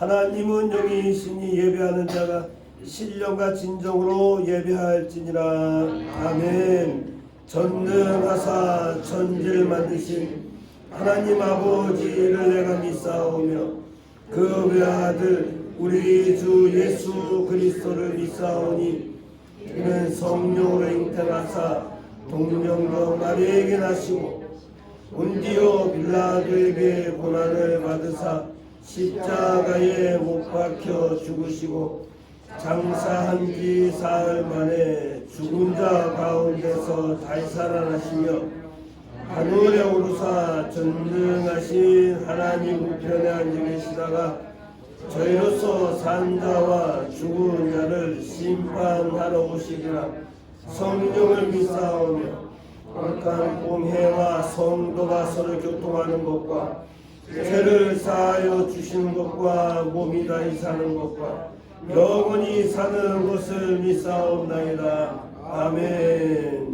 하나님은 영이시니 예배하는 자가 신령과 진정으로 예배할지니라. 아멘. 전능하사 천지를 만드신 하나님 아버지를 내가 믿사오며 그 외아들 우리 주 예수 그리스도를 믿사오니 그는 성령으로 잉태하사 동정녀 마리아에게 나시고 본디오 빌라도에게 고난을 받으사 십자가에 못 박혀 죽으시고 장사한 지 사흘 만에 죽은 자 가운데서 다시 살아나시며 하늘에 오르사 전능하신 하나님 우편에 앉아 계시다가 저희로서 산 자와 죽은 자를 심판하러 오시리라. 성령을 믿사오며 악한 공회와 성도가 서로 교통하는 것과 죄를 사하여 주시는 것과 몸이 다시 사는 것과 영원히 사는 것을 믿사옵나이다. 아멘.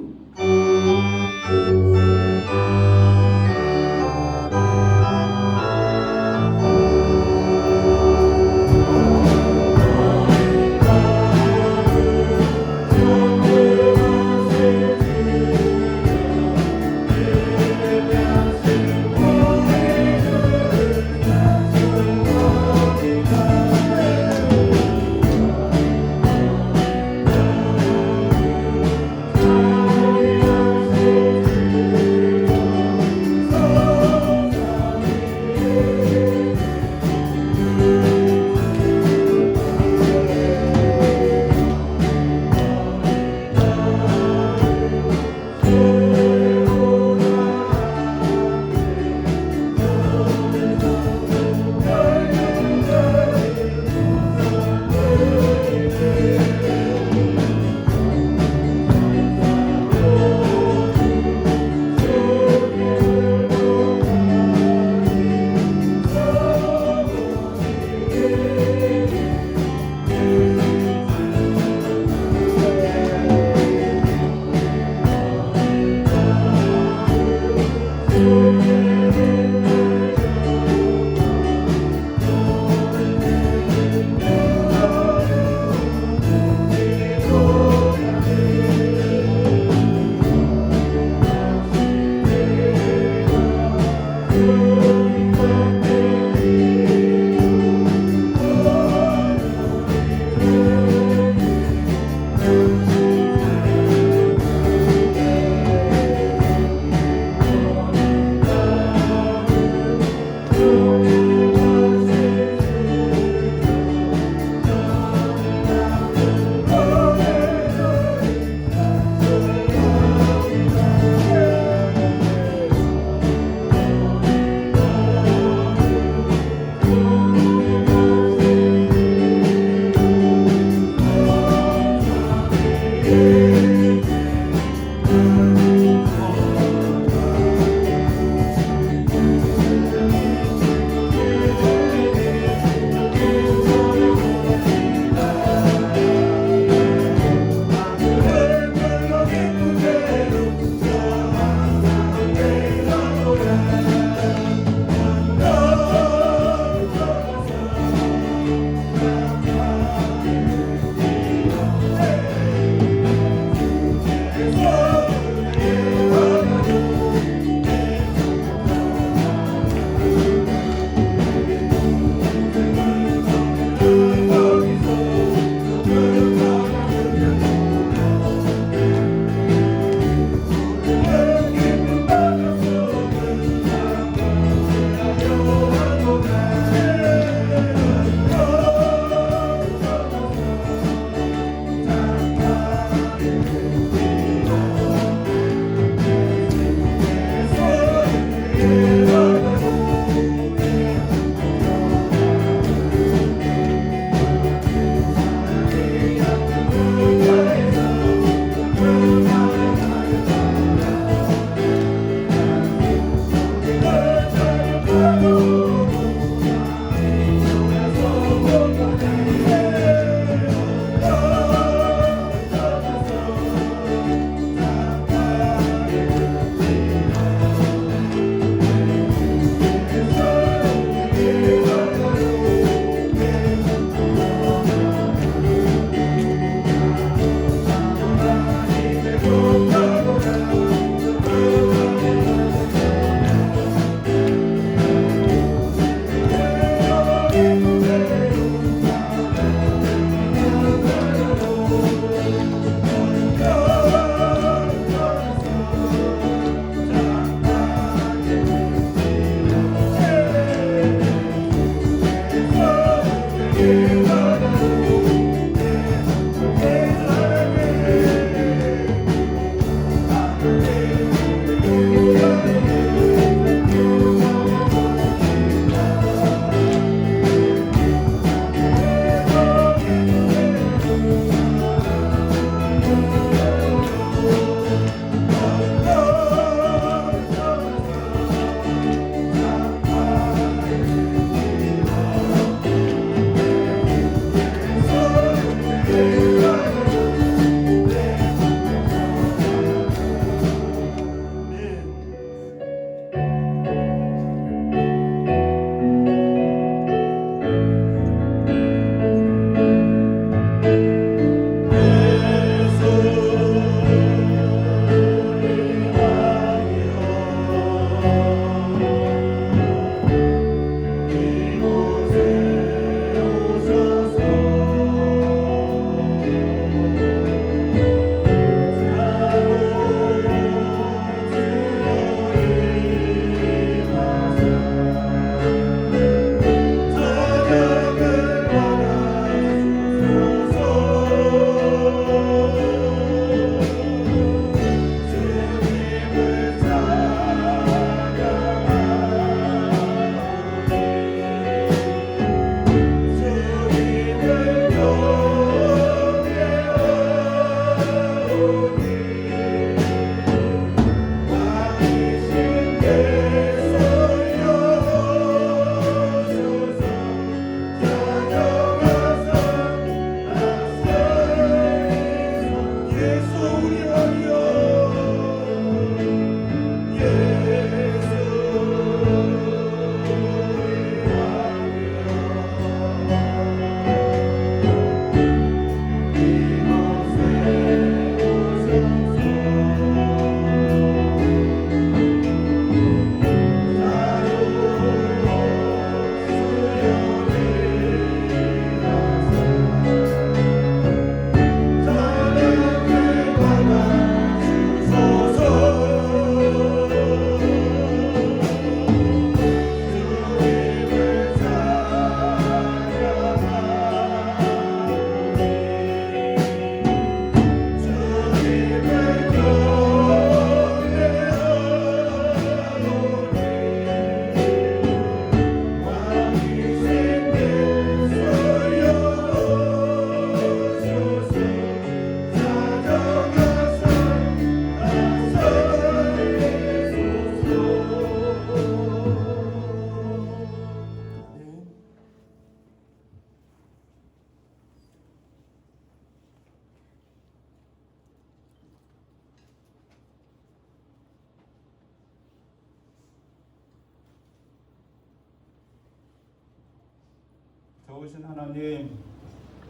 좋으신 하나님,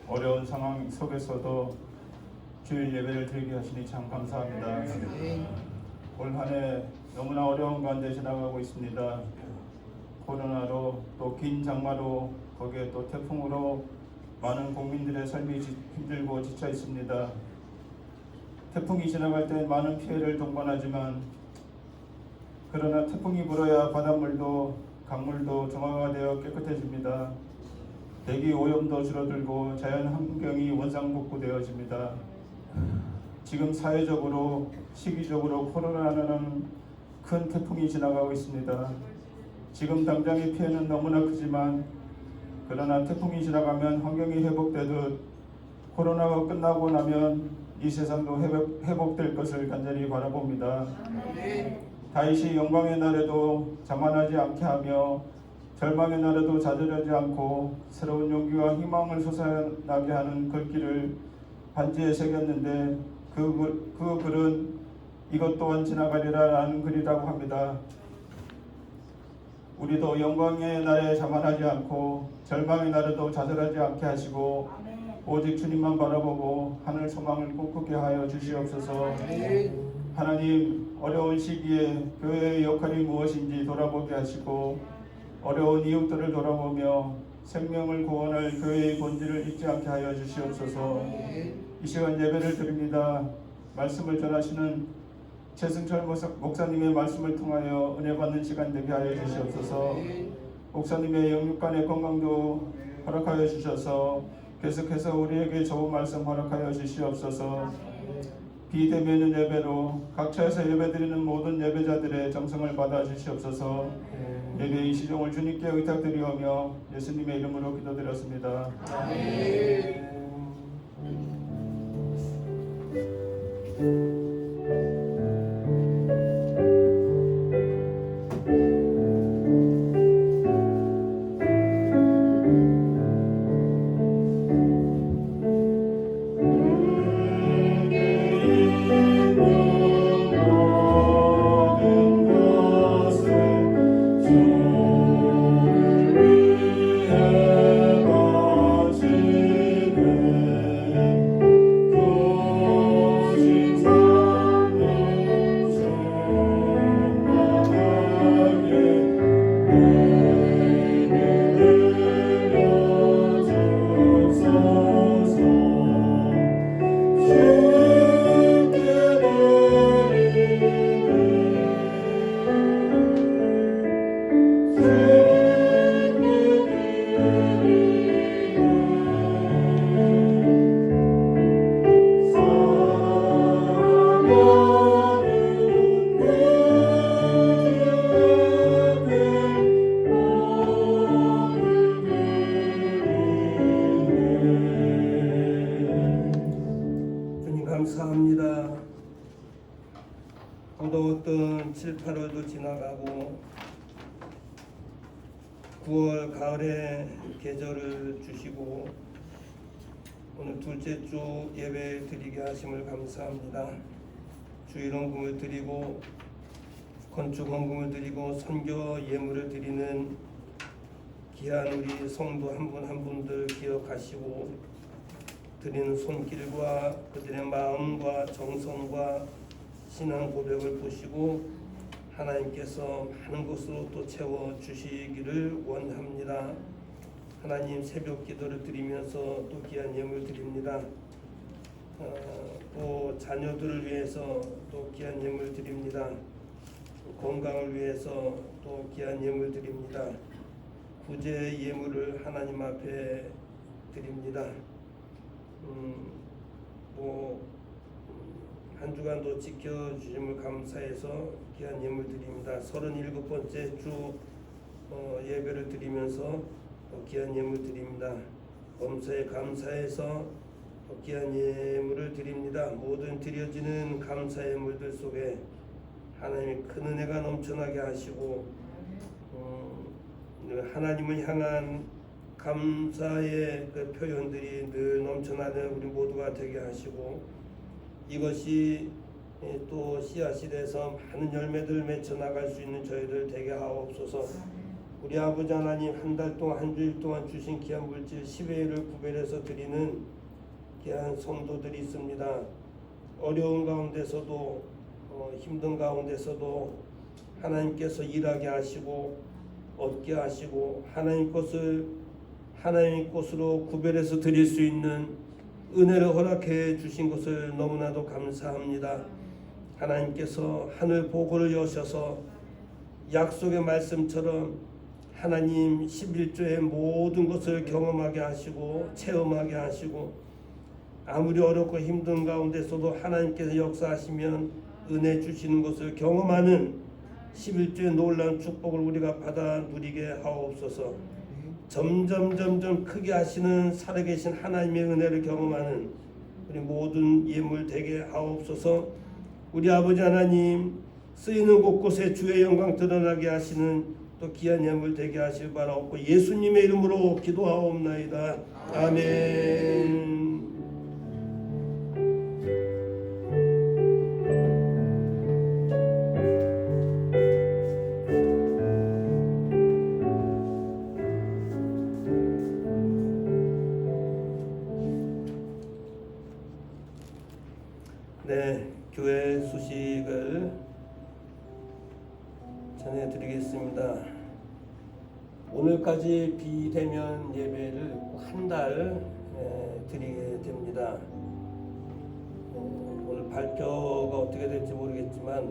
어려운 상황 속에서도 주일 예배를 드리게 하시니 참 감사합니다. 올 한 해 너무나 어려운 가운데 지나가고 있습니다. 코로나로 또 긴 장마로 거기에 또 태풍으로 많은 국민들의 삶이 힘들고 지쳐 있습니다. 태풍이 지나갈 때 많은 피해를 동반하지만 그러나 태풍이 불어야 바닷물도 강물도 정화가 되어 깨끗해집니다. 대기 오염도 줄어들고 자연 환경이 원상복구되어집니다. 지금 사회적으로 시기적으로 코로나라는 큰 태풍이 지나가고 있습니다. 지금 당장의 피해는 너무나 크지만 그러나 태풍이 지나가면 환경이 회복되듯 코로나가 끝나고 나면 이 세상도 회복될 것을 간절히 바라봅니다. 다윗이 영광의 날에도 자만하지 않게 하며 절망의 날에도 좌절하지 않고 새로운 용기와 희망을 솟아나게 하는 글귀를 반지에 새겼는데 그 글은 이것 또한 지나가리라 라는 글이라고 합니다. 우리도 영광의 날에 자만하지 않고 절망의 날에도 좌절하지 않게 하시고 오직 주님만 바라보고 하늘 소망을 꿈꾸게 하여 주시옵소서. 하나님, 어려운 시기에 교회의 역할이 무엇인지 돌아보게 하시고 어려운 이웃들을 돌아보며 생명을 구원할 교회의 본질을 잊지 않게 하여 주시옵소서. 이 시간 예배를 드립니다. 말씀을 전하시는 최승철 목사님의 말씀을 통하여 은혜 받는 시간 되게 하여 주시옵소서. 목사님의 영육간의 건강도 허락하여 주셔서 계속해서 우리에게 좋은 말씀 허락하여 주시옵소서. 비대면 예배로 각처에서 예배드리는 모든 예배자들의 정성을 받아 주시옵소서. 예배의 시종을 주님께 의탁드리오며 예수님의 이름으로 기도드렸습니다. 아멘. 감사합니다. 무더웠던 7, 8월도 지나가고 9월 가을의 계절을 주시고 오늘 둘째 주 예배 드리게 하심을 감사합니다. 주일헌금을 드리고 건축헌금을 드리고 선교 예물을 드리는 귀한 우리 성도 한 분 한 분들 기억하시고 드리는 손길과 그들의 마음과 정성과 신앙 고백을 보시고 하나님께서 많은 것으로 또 채워주시기를 원합니다. 하나님, 새벽 기도를 드리면서 또 귀한 예물 드립니다. 또 자녀들을 위해서 또 귀한 예물 드립니다. 건강을 위해서 또 귀한 예물 드립니다. 구제 예물을 하나님 앞에 드립니다. 한 주간도 지켜주심을 감사해서 귀한 예물 드립니다. 37번째 주 예배를 드리면서 귀한 예물 드립니다. 범사에 감사해서 귀한 예물을 드립니다. 모든 드려지는 감사 예물들 속에 하나님의 큰 은혜가 넘쳐나게 하시고 하나님을 향한 감사의 그 표현들이 늘 넘쳐나는 우리 모두가 되게 하시고 이것이 또 씨앗이 돼서 많은 열매들 맺혀 나갈 수 있는 저희들 되게 하옵소서. 우리 아버지 하나님, 한 달 동안 한 주일 동안 주신 귀한 물질 10회를 구별해서 드리는 귀한 성도들이 있습니다. 어려운 가운데서도 힘든 가운데서도 하나님께서 일하게 하시고 얻게 하시고 하나님 것으로 구별해서 드릴 수 있는 은혜를 허락해 주신 것을 너무나도 감사합니다. 하나님께서 하늘 보고를 여셔서 약속의 말씀처럼 하나님 11조의 모든 것을 경험하게 하시고 체험하게 하시고 아무리 어렵고 힘든 가운데서도 하나님께서 역사하시면 은혜 주시는 것을 경험하는 11조의 놀라운 축복을 우리가 받아 누리게 하옵소서. 점점 크게 하시는 살아계신 하나님의 은혜를 경험하는 우리 모든 예물 되게 하옵소서. 우리 아버지 하나님, 쓰이는 곳곳에 주의 영광 드러나게 하시는 또 귀한 예물 되게 하시길 바라옵고 예수님의 이름으로 기도하옵나이다. 아멘. 네, 교회 소식을 전해드리겠습니다. 오늘까지 비대면 예배를 한 달 드리게 됩니다. 오늘 발표가 어떻게 될지 모르겠지만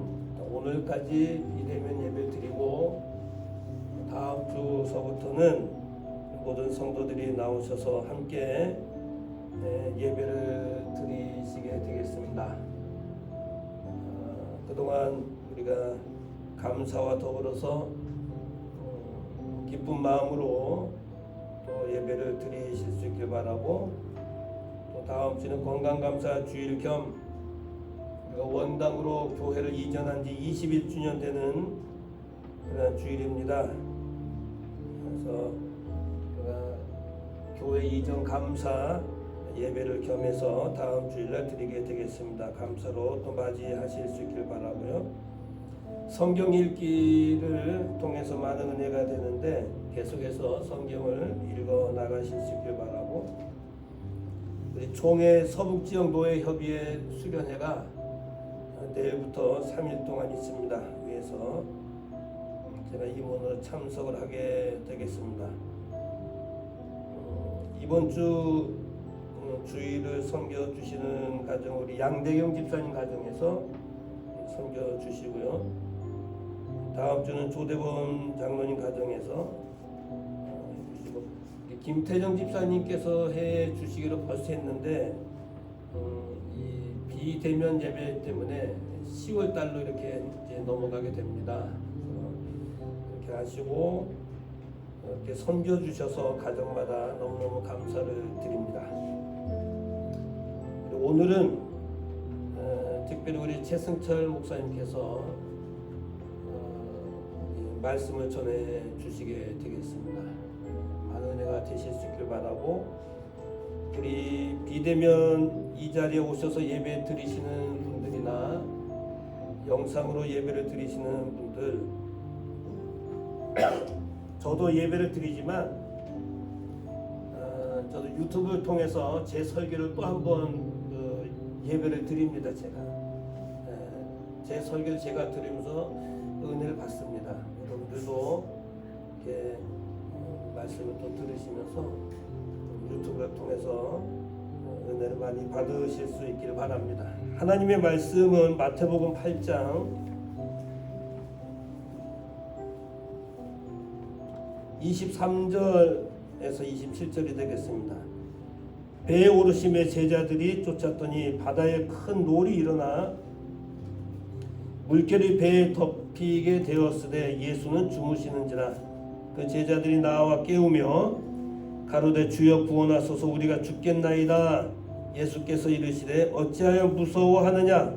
오늘까지 비대면 예배 드리고 다음 주서부터는 모든 성도들이 나오셔서 함께 예배를 드리시게 되겠습니다. 그동안 우리가 감사와 더불어서 기쁜 마음으로 또 예배를 드리실 수 있길 바라고, 또 다음 주는 건강감사 주일 겸 우리가 원당으로 교회를 이전한 지 21주년 되는 그런 주일입니다. 그래서 우리가 교회 이전 감사 예배를 겸해서 다음 주일날 드리게 되겠습니다. 감사로 또 맞이하실 수 있길 바라고요. 성경 읽기를 통해서 많은 은혜가 되는데 계속해서 성경을 읽어 나가실 수 있길 바라고, 우리 총회 서북지역 노예협의회 수련회가 내일부터 3일 동안 있습니다. 위에서 제가 임원으로 참석을 하게 되겠습니다. 이번 주 주일을 섬겨주시는 가정, 우리 양대경 집사님 가정에서 섬겨주시고요. 다음 주는 조대범 장로님 가정에서 주시고, 김태정 집사님께서 해주시기로 벌써 했는데 이 비대면 예배 때문에 10월 달로 이렇게 이제 넘어가게 됩니다. 이렇게 하시고 이렇게 섬겨주셔서 가정마다 너무너무 감사를 드립니다. 오늘은 특별히 우리 최승철 목사님께서 말씀을 전해 주시게 되겠습니다. 많은 은혜가 되실 수 있길 바라고, 우리 비대면 이 자리에 오셔서 예배 드리시는 분들이나 영상으로 예배를 드리시는 분들, 저도 예배를 드리지만 저도 유튜브를 통해서 제 설교를 또 한 번 예배를 드립니다. 제 설교를 제가 들으면서 은혜를 받습니다. 여러분들도 이렇게 말씀을 또 들으시면서 유튜브를 통해서 은혜를 많이 받으실 수 있기를 바랍니다. 하나님의 말씀은 마태복음 8장 23절에서 27절이 되겠습니다. 배에 오르심에 제자들이 쫓았더니 바다에 큰 놀이 일어나 물결이 배에 덮이게 되었으되 예수는 주무시는지라. 그 제자들이 나와 깨우며 가로되 주여 구원하소서, 우리가 죽겠나이다. 예수께서 이르시되 어찌하여 무서워하느냐,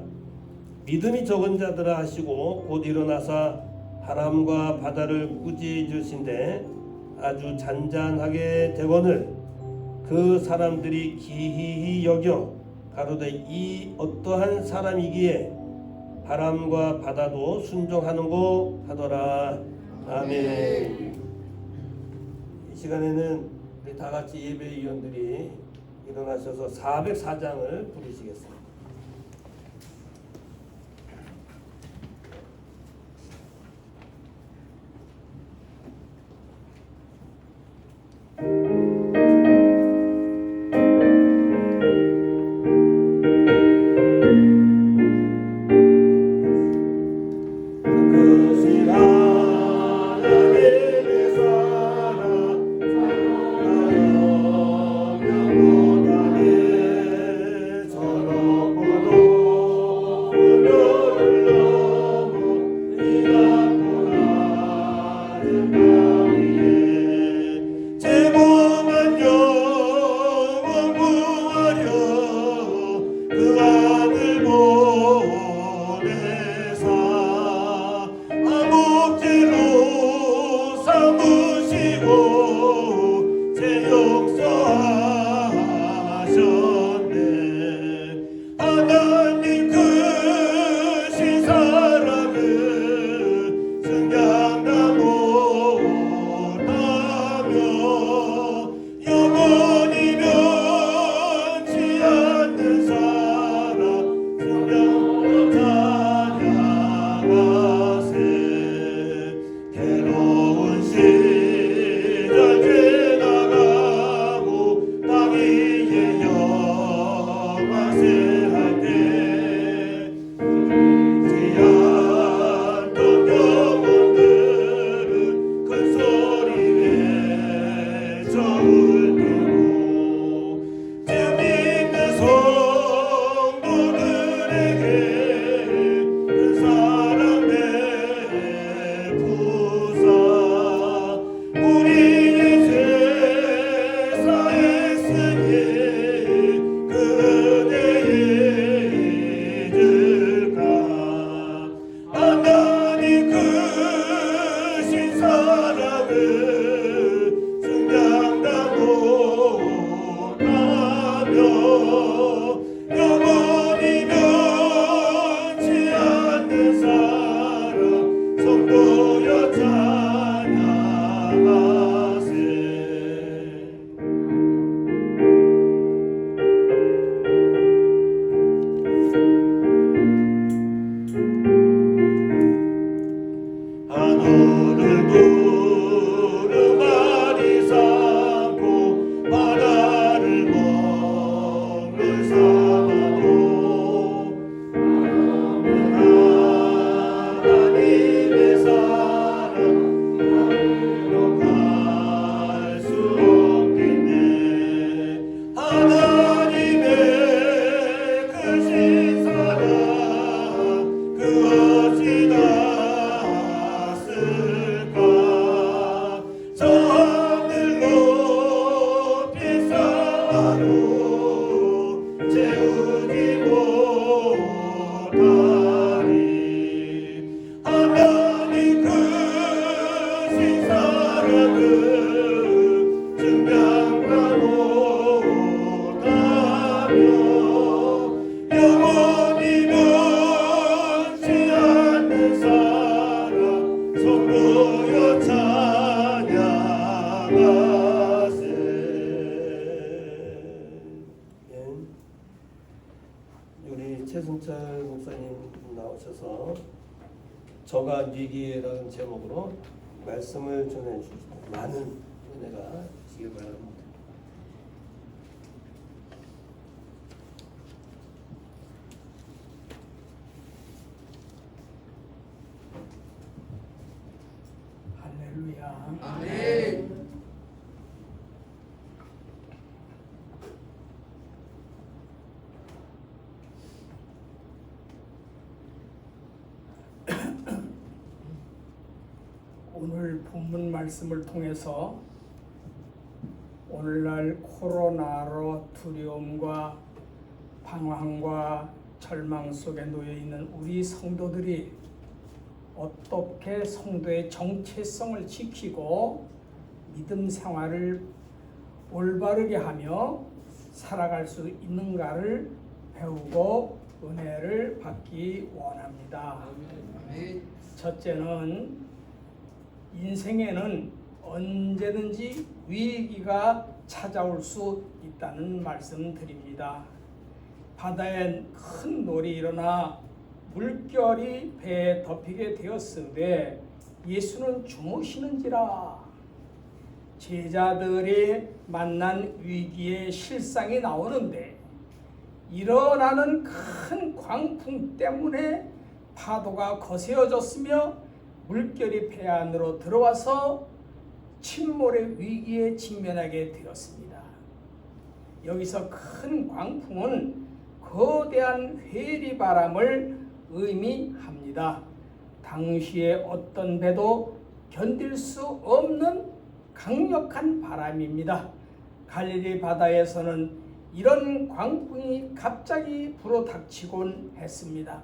믿음이 적은 자들아 하시고 곧 일어나사 바람과 바다를 꾸짖으신데 아주 잔잔하게 되거늘 그 사람들이 기이히 여겨 가로되 이 어떠한 사람이기에 바람과 바다도 순종하는고 하더라. 아멘. 시간에는 우리 다 같이 예배위원들이 일어나셔서 404장을 부르시겠습니다. 최승철 목사님 나오셔서 저가 뉘기에라는 제목으로 말씀을 전해 주십니다. 많은 은혜가 있기를 바랍니다. 할렐루야. 아멘. 오늘 본문 말씀을 통해서 오늘날 코로나로 두려움과 방황과 절망 속에 놓여 있는 우리 성도들이 어떻게 성도의 정체성을 지키고 믿음 생활을 올바르게 하며 살아갈 수 있는가를 배우고 은혜를 받기 원합니다. 아멘. 첫째는 인생에는 언제든지 위기가 찾아올 수 있다는 말씀 드립니다. 바다엔 큰 놀이 일어나 물결이 배에 덮이게 되었으되 예수는 주무시는지라. 제자들이 만난 위기의 실상이 나오는데 일어나는 큰 광풍 때문에 파도가 거세어졌으며 물결이 배 안으로 들어와서 침몰의 위기에 직면하게 되었습니다. 여기서 큰 광풍은 거대한 회리바람을 의미합니다. 당시에 어떤 배도 견딜 수 없는 강력한 바람입니다. 갈릴리 바다에서는 이런 광풍이 갑자기 불어닥치곤 했습니다.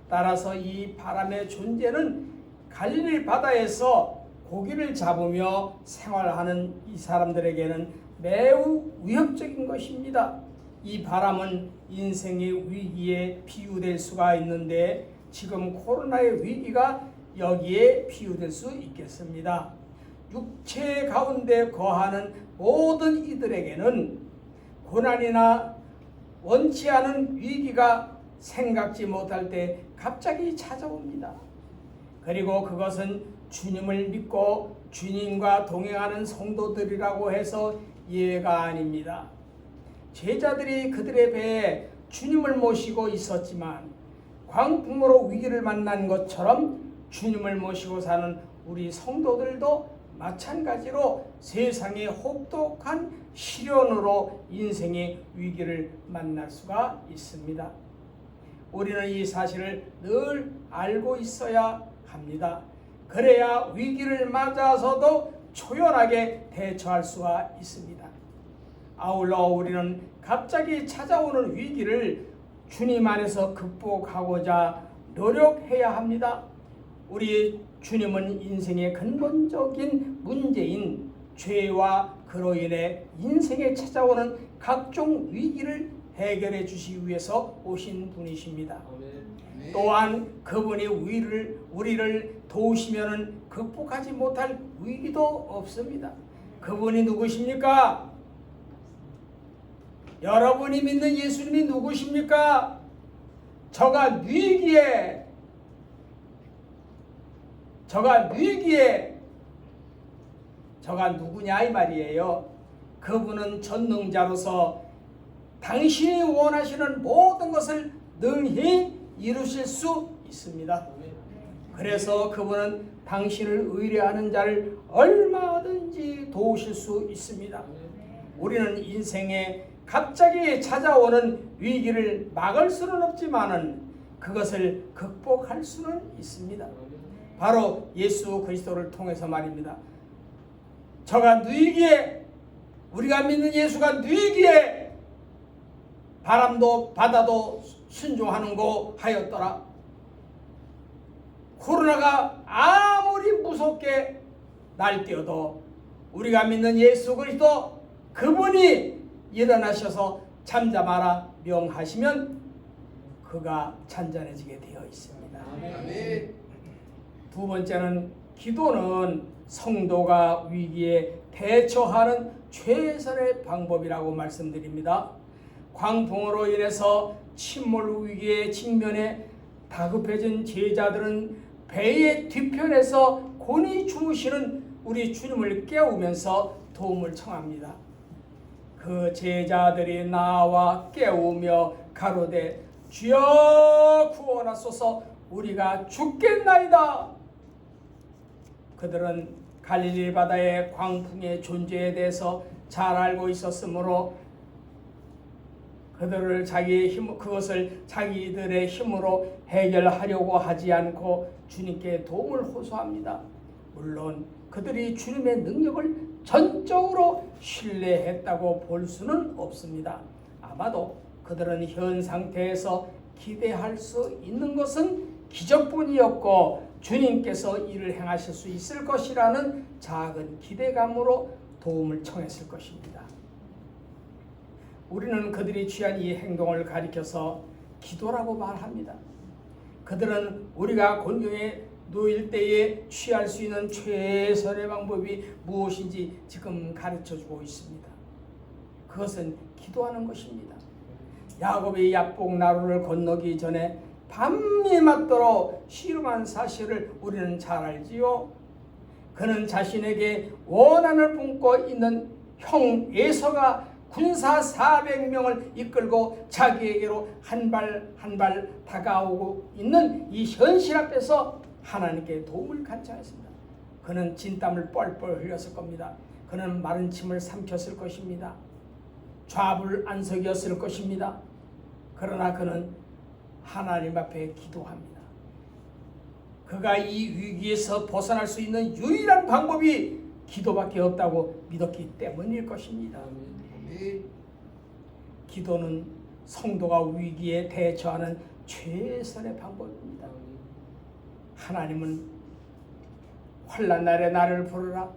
따라서 이 바람의 존재는 갈릴리 바다에서 고기를 잡으며 생활하는 이 사람들에게는 매우 위협적인 것입니다. 이 바람은 인생의 위기에 비유될 수가 있는데 지금 코로나의 위기가 여기에 비유될 수 있겠습니다. 육체 가운데 거하는 모든 이들에게는 고난이나 원치 않은 위기가 생각지 못할 때 갑자기 찾아옵니다. 그리고 그것은 주님을 믿고 주님과 동행하는 성도들이라고 해서 예가 아닙니다. 제자들이 그들의 배에 주님을 모시고 있었지만 광풍으로 위기를 만난 것처럼 주님을 모시고 사는 우리 성도들도 마찬가지로 세상의 혹독한 시련으로 인생의 위기를 만날 수가 있습니다. 우리는 이 사실을 늘 알고 있어야 합니다. 그래야 위기를 맞아서도 초연하게 대처할 수가 있습니다. 아울러 우리는 갑자기 찾아오는 위기를 주님 안에서 극복하고자 노력해야 합니다. 우리 주님은 인생의 근본적인 문제인 죄와 그로 인해 인생에 찾아오는 각종 위기를 해결해 주시기 위해서 오신 분이십니다. 또한 그분이 우리를 도우시면 극복하지 못할 위기도 없습니다. 그분이 누구십니까? 여러분이 믿는 예수님이 누구십니까? 저가 누구냐 이 말이에요. 그분은 전능자로서 당신이 원하시는 모든 것을 능히 이루실 수 있습니다. 그래서 그분은 당신을 의뢰하는 자를 얼마든지 도우실 수 있습니다. 우리는 인생에 갑자기 찾아오는 위기를 막을 수는 없지만은 그것을 극복할 수는 있습니다. 바로 예수 그리스도를 통해서 말입니다. 저가 누이기에, 우리가 믿는 예수가 누이기에 바람도 바다도 순종하는 거 하였더라. 코로나가 아무리 무섭게 날뛰어도 우리가 믿는 예수 그리스도 그분이 일어나셔서 잠잠하라 명하시면 그가 잔잔해지게 되어 있습니다. 아멘. 두 번째는 기도는 성도가 위기에 대처하는 최선의 방법이라고 말씀드립니다. 광풍으로 인해서 침몰 위기에 직면해 다급해진 제자들은 배의 뒤편에서 곤히 주무시는 우리 주님을 깨우면서 도움을 청합니다. 그 제자들이 나와 깨우며 가로되 주여 구원하소서 우리가 죽겠나이다. 그들은 갈릴리 바다의 광풍의 존재에 대해서 잘 알고 있었으므로 그것을 자기들의 힘으로 해결하려고 하지 않고 주님께 도움을 호소합니다. 물론 그들이 주님의 능력을 전적으로 신뢰했다고 볼 수는 없습니다. 아마도 그들은 현 상태에서 기대할 수 있는 것은 기적뿐이었고 주님께서 이를 행하실 수 있을 것이라는 작은 기대감으로 도움을 청했을 것입니다. 우리는 그들이 취한 이 행동을 가리켜서 기도라고 말합니다. 그들은 우리가 공경에 놓일 때에 취할 수 있는 최선의 방법이 무엇인지 지금 가르쳐주고 있습니다. 그것은 기도하는 것입니다. 야곱이 야복 나루를 건너기 전에 밤이 맞도록 씨름한 사실을 우리는 잘 알지요. 그는 자신에게 원한을 품고 있는 형 에서가 군사 400명을 이끌고 자기에게로 한 발 한 발 다가오고 있는 이 현실 앞에서 하나님께 도움을 간청했습니다. 그는 진땀을 뻘뻘 흘렸을 겁니다. 그는 마른 침을 삼켰을 것입니다. 좌불안석이었을 것입니다. 그러나 그는 하나님 앞에 기도합니다. 그가 이 위기에서 벗어날 수 있는 유일한 방법이 기도밖에 없다고 믿었기 때문일 것입니다. 기도는 성도가 위기에 대처하는 최선의 방법입니다. 하나님은 환난 날에 나를 부르라.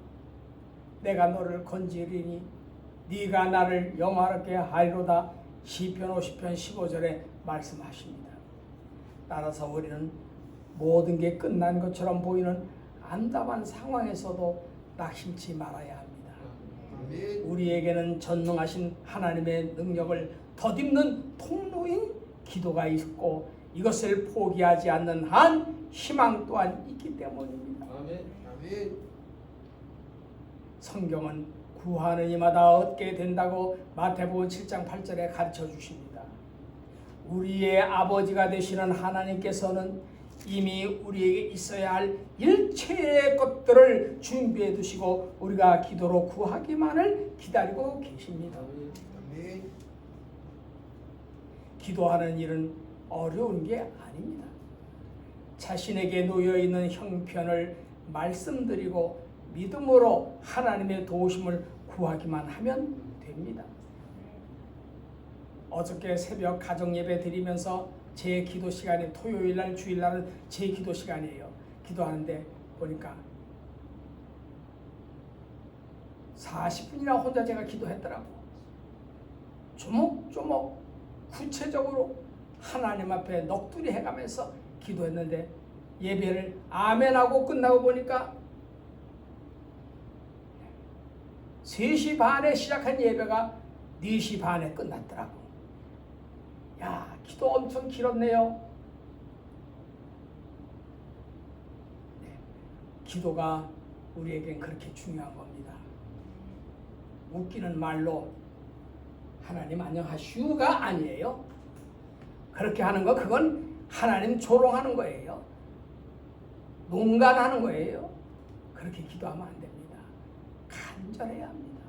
내가 너를 건지리니 네가 나를 영화롭게 하리로다. 시편 50편 15절에 말씀하십니다. 따라서 우리는 모든 게 끝난 것처럼 보이는 암담한 상황에서도 낙심치 말아야 합니다. 우리에게는 전능하신 하나님의 능력을 덧입는 통로인 기도가 있고 이것을 포기하지 않는 한 희망 또한 있기 때문입니다. 성경은 구하는 이마다 얻게 된다고 마태복음 7장 8절에 가르쳐 주십니다. 우리의 아버지가 되시는 하나님께서는 이미 우리에게 있어야 할 일체의 것들을 준비해 두시고 우리가 기도로 구하기만을 기다리고 계십니다. 기도하는 일은 어려운 게 아닙니다. 자신에게 놓여있는 형편을 말씀드리고 믿음으로 하나님의 도우심을 구하기만 하면 됩니다. 어저께 새벽 가정예배 드리면서 제 기도 시간이 토요일날 주일날은 제 기도 시간이에요. 기도하는데 보니까 40분이나 혼자 제가 기도했더라고. 조목조목 구체적으로 하나님 앞에 넋두리 해가면서 기도했는데 예배를 아멘하고 끝나고 보니까 3시 반에 시작한 예배가 4시 반에 끝났더라고. 야, 기도 엄청 길었네요. 네, 기도가 우리에겐 그렇게 중요한 겁니다. 웃기는 말로 하나님 안녕하시오가 아니에요. 그렇게 하는 거 그건 하나님 조롱하는 거예요. 농간하는 거예요. 그렇게 기도하면 안 됩니다. 간절해야 합니다.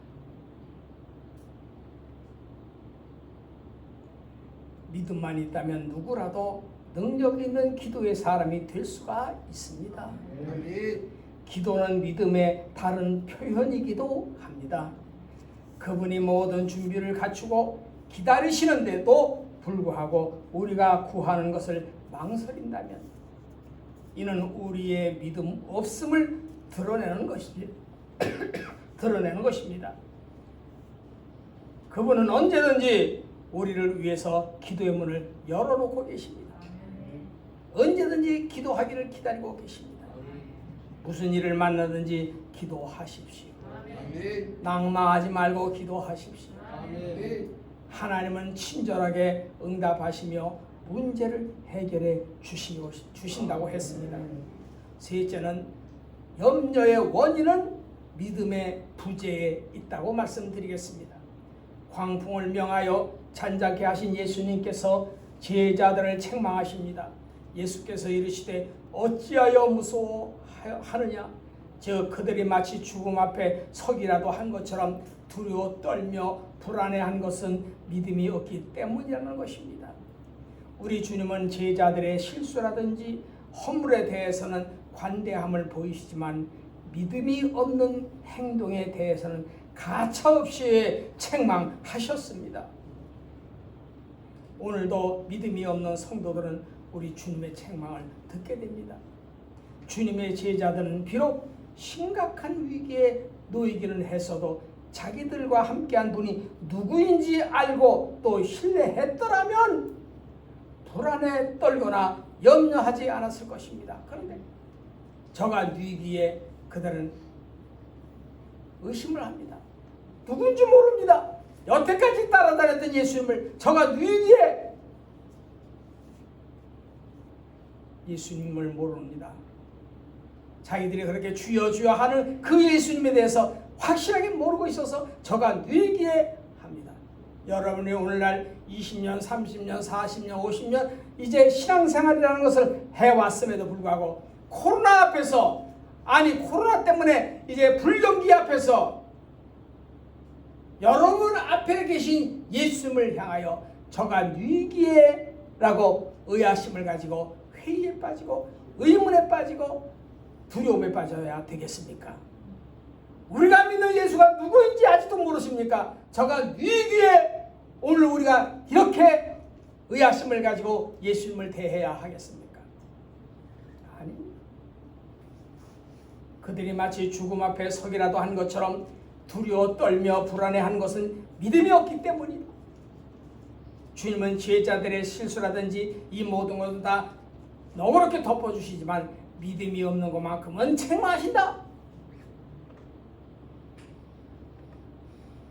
믿음만 있다면 누구라도 능력 있는 기도의 사람이 될 수가 있습니다. 기도는 믿음의 다른 표현이기도 합니다. 그분이 모든 준비를 갖추고 기다리시는데도 불구하고 우리가 구하는 것을 망설인다면 이는 우리의 믿음 없음을 드러내는 것입니다. 그분은 언제든지 우리를 위해서 기도의 문을 열어놓고 계십니다. 언제든지 기도하기를 기다리고 계십니다. 무슨 일을 만나든지 기도하십시오. 낭망하지 말고 기도하십시오. 하나님은 친절하게 응답하시며 문제를 해결해 주신다고 했습니다. 셋째는 염려의 원인은 믿음의 부재에 있다고 말씀드리겠습니다. 광풍을 명하여 잔잔케 하신 예수님께서 제자들을 책망하십니다. 예수께서 이르시되 어찌하여 무서워하느냐? 저 그들이 마치 죽음 앞에 서기라도 한 것처럼 두려워 떨며 불안해한 것은 믿음이 없기 때문이라는 것입니다. 우리 주님은 제자들의 실수라든지 허물에 대해서는 관대함을 보이시지만 믿음이 없는 행동에 대해서는 가차없이 책망하셨습니다. 오늘도 믿음이 없는 성도들은 우리 주님의 책망을 듣게 됩니다. 주님의 제자들은 비록 심각한 위기에 놓이기는 했어도 자기들과 함께한 분이 누구인지 알고 또 신뢰했더라면 불안에 떨거나 염려하지 않았을 것입니다. 그런데 저가 뉘기에 그들은 의심을 합니다. 누군지 모릅니다. 여태까지 따라다녔던 예수님을 저가 뉘기에 예수님을 모릅니다. 자기들이 그렇게 주여 주여 하는 그 예수님에 대해서 확실하게 모르고 있어서 저가 뉘기에 합니다. 여러분이 오늘날 20년, 30년, 40년, 50년 이제 신앙생활이라는 것을 해왔음에도 불구하고 코로나 앞에서, 아니 코로나 때문에 이제 불경기 앞에서 여러분 앞에 계신 예수님을 향하여 저가 뉘기에라고 의아심을 가지고 회의에 빠지고 의문에 빠지고 두려움에 빠져야 되겠습니까? 우리가 믿는 예수가 누구인지 아직도 모르십니까? 저가 뉘기에 오늘 우리가 이렇게 의아심을 가지고 예수님을 대해야 하겠습니까? 아닙니다. 그들이 마치 죽음 앞에 서기라도 한 것처럼 두려워 떨며 불안해하는 것은 믿음이 없기 때문이다. 주님은 지혜자들의 실수라든지 이 모든 것을 다 너그럽게 덮어주시지만 믿음이 없는 것만큼은 책망하신다.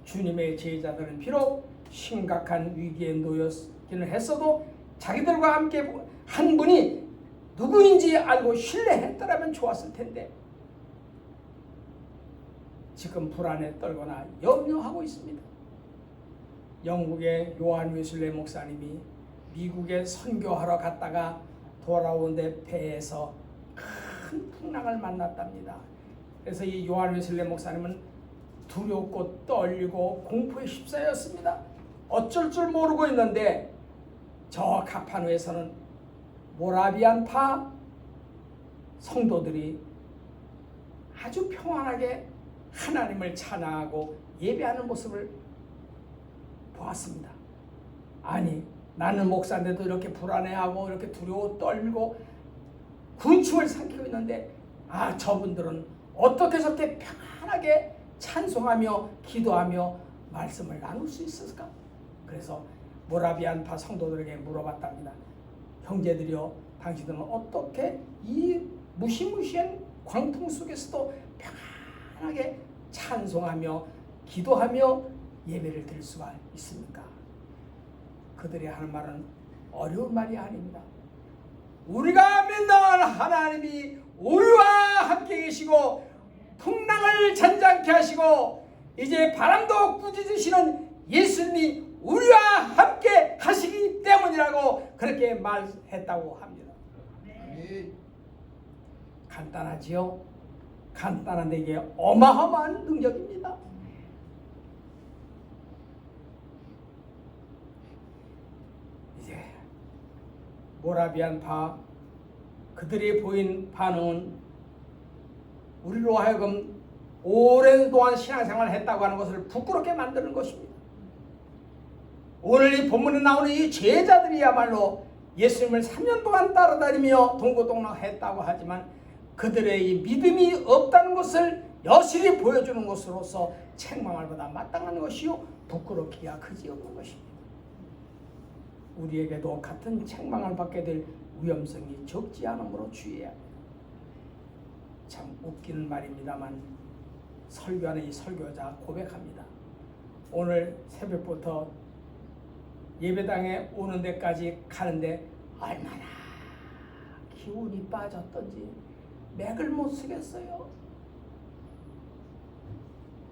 주님의 제자들은 비록 심각한 위기에 놓였기는 했어도 자기들과 함께 한 분이 누구인지 알고 신뢰했더라면 좋았을 텐데 지금 불안에 떨거나 염려하고 있습니다. 영국의 요한 웨슬레 목사님이 미국에 선교하러 갔다가 돌아오는데 배에서 큰 풍랑을 만났답니다. 그래서 이 요한 웨슬레 목사님은 두렵고 떨리고 공포에 휩싸였습니다. 어쩔 줄 모르고 있는데 저 가파누에서는 모라비안파 성도들이 아주 평안하게 하나님을 찬양하고 예배하는 모습을 보았습니다. 아니 나는 목사인데도 이렇게 불안해하고 이렇게 두려워 떨고 군침을 삼키고 있는데 저분들은 어떻게 저렇게 평안하게 찬송하며 기도하며 말씀을 나눌 수 있을까? 그래서 모라비안파 성도들에게 물어봤답니다. 형제들이여, 당신들은 어떻게 이 무시무시한 광풍 속에서도 평안하게 찬송하며 기도하며 예배를 드릴 수가 있습니까? 그들이 하는 말은 어려운 말이 아닙니다. 우리가 믿는 하나님이 우리와 함께 계시고 풍랑을 잔잔케 하시고 이제 바람도 꾸짖으시는 예수님이 우리와 함께 하시기 때문이라고 그렇게 말했다고 합니다. 간단하지요? 간단한데 이게 어마어마한 능력입니다. 이제 모라비안파 그들이 보인 반응은 우리로 하여금 오랜 동안 신앙생활을 했다고 하는 것을 부끄럽게 만드는 것입니다. 오늘 이 본문에 나오는 이 제자들이야말로 예수님을 3년 동안 따라다니며 동고동락했다고 하지만 그들의 이 믿음이 없다는 것을 여실히 보여주는 것으로서 책망할 보다 마땅한 것이요 부끄럽기야 그지없는 것입니다. 우리에게도 같은 책망을 받게 될 위험성이 적지 않으므로 주의해야 합니다. 참 웃기는 말입니다만 설교하는 이 설교자 고백합니다. 오늘 새벽부터 예배당에 오는 데까지 가는데 얼마나 기운이 빠졌던지 맥을 못 쓰겠어요.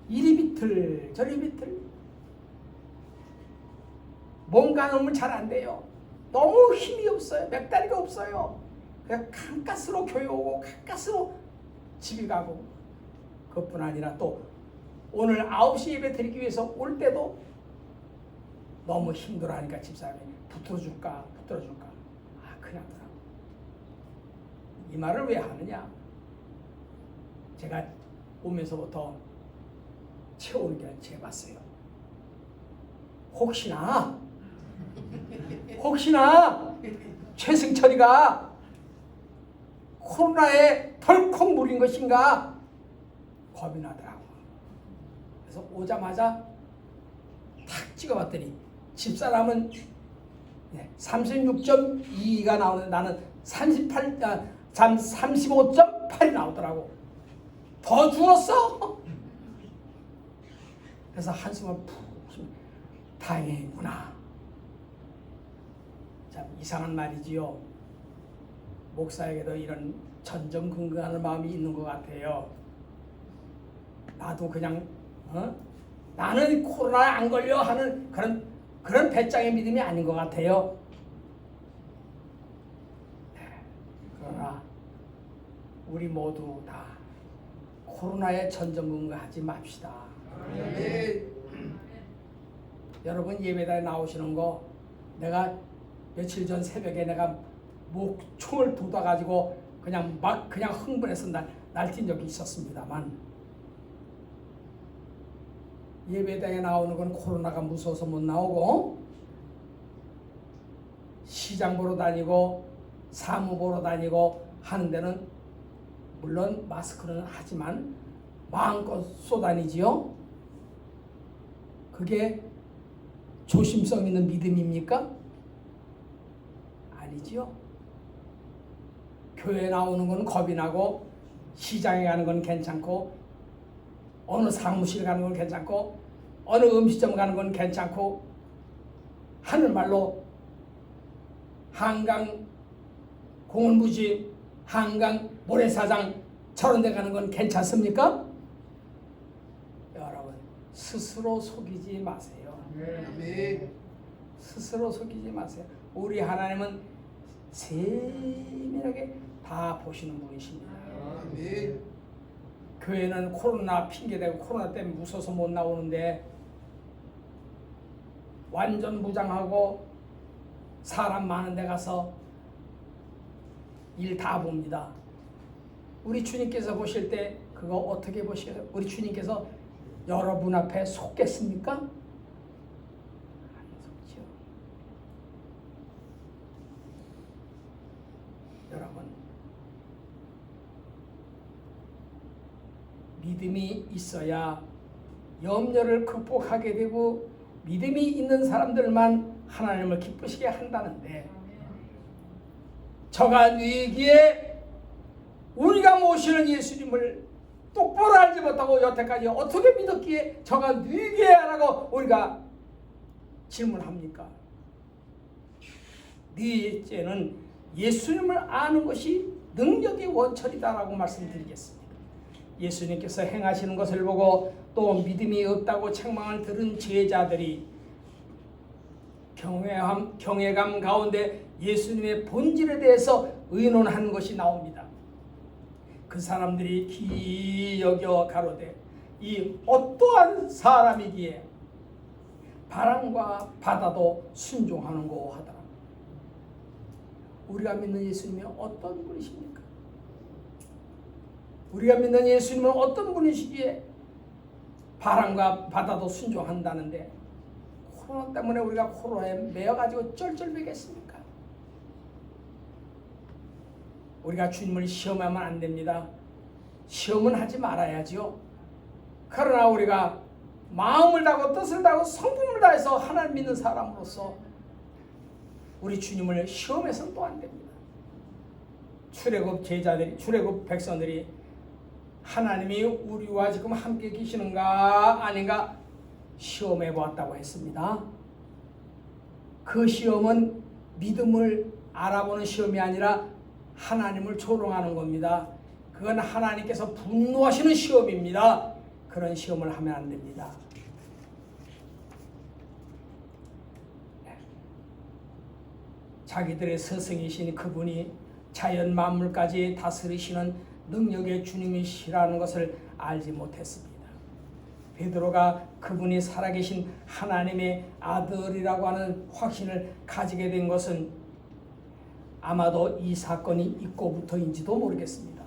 이리 비틀 저리 비틀 몸 가누면 잘 안 돼요. 너무 힘이 없어요. 맥다리가 없어요. 그냥 가스로 교회 오고 가스로 집에 가고 그것뿐 아니라 또 오늘 9시 예배 드리기 위해서 올 때도 너무 힘들어하니까 집사람이 붙들어줄까 그냥 하더라고. 이 말을 왜 하느냐? 제가 오면서부터 채우는 게 재봤어요. 혹시나 최승철이가 코로나에 덜컥 물린 것인가 겁이 나더라고. 그래서 오자마자 탁 찍어봤더니 집사람은 36.2가 나오는데 나는 35.8이 말이 나오더라고. 더 죽었어? 그래서 한숨을 푹 쉬면 다행이구나. 참 이상한 말이지요. 목사에게도 이런 전전긍긍하는 마음이 있는 것 같아요. 나도 그냥 나는 코로나에 안 걸려 하는 그런 배짱의 믿음이 아닌 것 같아요. 그러나 우리 모두 다 코로나에 전전긍긍하지 맙시다. 여러분 예배당에 나오시는 거 내가 며칠 전 새벽에 내가 목총을 돋아가지고 그냥 흥분해서 날뛴 적이 있었습니다만, 예배당에 나오는 건 코로나가 무서워서 못 나오고 시장 보러 다니고 사무 보러 다니고 하는 데는 물론 마스크는 하지만 마음껏 쏘다니지요. 그게 조심성 있는 믿음입니까? 아니지요. 교회 나오는 건 겁이 나고 시장에 가는 건 괜찮고 어느 사무실 가는 건 괜찮고 어느 음식점 가는 건 괜찮고 하는 말로 한강 공원부지 한강 모래사장 저런 데 가는 건 괜찮습니까? 여러분 스스로 속이지 마세요. 스스로 속이지 마세요. 우리 하나님은 세밀하게 다 보시는 분이십니다. 교회는 코로나 핑계대고 코로나 때문에 무서워서 못 나오는데 완전 무장하고 사람 많은 데 가서 일 다 봅니다. 우리 주님께서 보실 때 그거 어떻게 보시겠어요? 우리 주님께서 여러분 앞에 속겠습니까? 안 속죠. 여러분 믿음이 있어야 염려를 극복하게 되고 믿음이 있는 사람들만 하나님을 기쁘시게 한다는데, 저가 뉘기에 우리가 모시는 예수님을 똑바로 알지 못하고 여태까지 어떻게 믿었기에 저가 뉘게 하라고 우리가 질문합니까? 뉘째는 예수님을 아는 것이 능력의 원천이다라고 말씀드리겠습니다. 예수님께서 행하시는 것을 보고 또 믿음이 없다고 책망을 들은 제자들이 경외감 가운데 예수님의 본질에 대해서 의논하는 것이 나옵니다. 그 사람들이 기이 여겨 가로되 이 어떠한 사람이기에 바람과 바다도 순종하는고 하더라. 우리가 믿는 예수님이 어떤 분이십니까? 우리가 믿는 예수님은 어떤 분이시기에 바람과 바다도 순종한다는데 코로나 때문에 우리가 코로나에 매여가지고 쩔쩔매겠습니까? 우리가 주님을 시험하면 안 됩니다. 시험은 하지 말아야지요. 그러나 우리가 마음을 다하고 뜻을 다하고 성품을 다해서 하나님 믿는 사람으로서 우리 주님을 시험해서는 또 안 됩니다. 출애굽 백성들이 하나님이 우리와 지금 함께 계시는가 아닌가 시험해 보았다고 했습니다. 그 시험은 믿음을 알아보는 시험이 아니라 하나님을 조롱하는 겁니다. 그건 하나님께서 분노하시는 시험입니다. 그런 시험을 하면 안 됩니다. 자기들의 스승이신 그분이 자연 만물까지 다스리시는 능력의 주님이시라는 것을 알지 못했습니다. 베드로가 그분이 살아계신 하나님의 아들이라고 하는 확신을 가지게 된 것은 아마도 이 사건이 있고부터인지도 모르겠습니다.